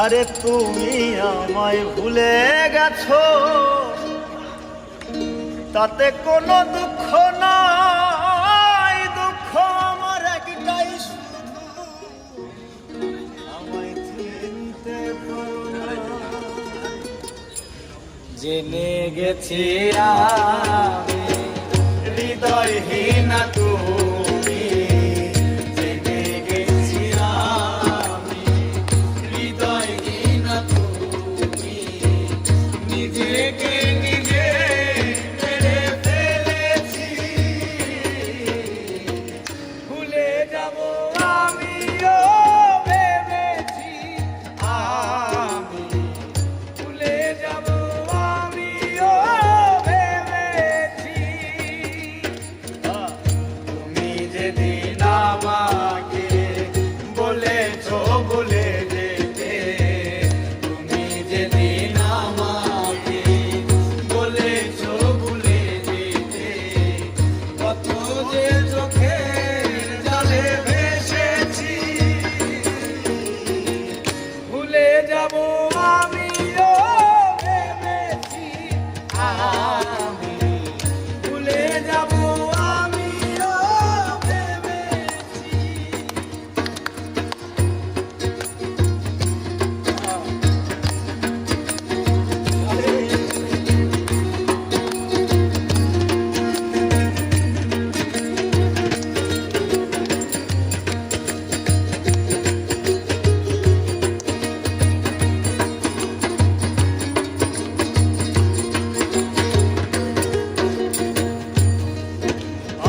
আরে তুমি আমায় ভুলে গেছো, তাতে কোনো দুঃখ নাই। দুঃখ আমার একটাই, শুধু আমায় চিনতে পারো না। জেনে গেছি আমি হৃদয়হীন তুমি, জেনে গেছি আমি হৃদয়হীন তুমি। নিজেকে নিজে মেরে ফেলেছি, ভুলে যাব আমিও ভেবেছি। আমি ভুলে যাব আমিও ভেবেছি। তুমি যেদিন আমাকে বলেছো ভুলে যেতে, তুমি যেদিন আমাকে বলেছো ভুলে যেতে, কত যে চোখের জলে ভেসেছি। ভুলে যাব আমিও ভেবেছি, আমি ভুলে যাব আমিও ভেবেছি।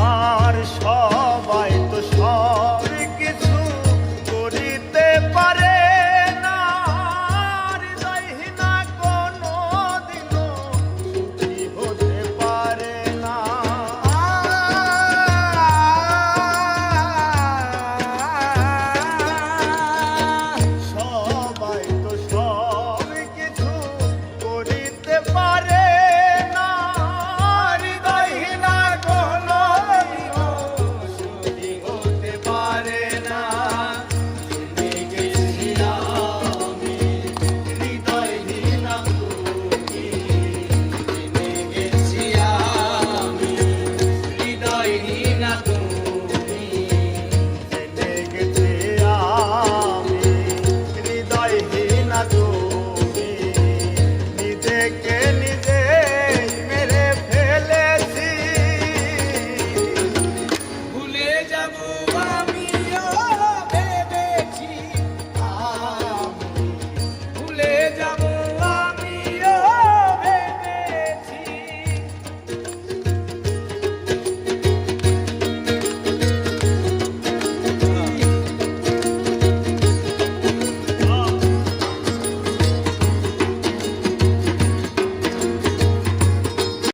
আর সবাই তো সব কিছু করিতে পারে না, হৃদয়হীনা কোনো দিনও সুখী হতে পারে না। সবাই তো সব কিছু করিতে পারে না, হৃদয়হীনা কোনো দিনও সুখী হতে পারে না। জেনে গেছি আমি হৃদয়হীনা তুমি, জেনে গেছি আমি হৃদয়হীনা তুমি, জেনে গেছি আমি হৃদয়হীনা তুমি।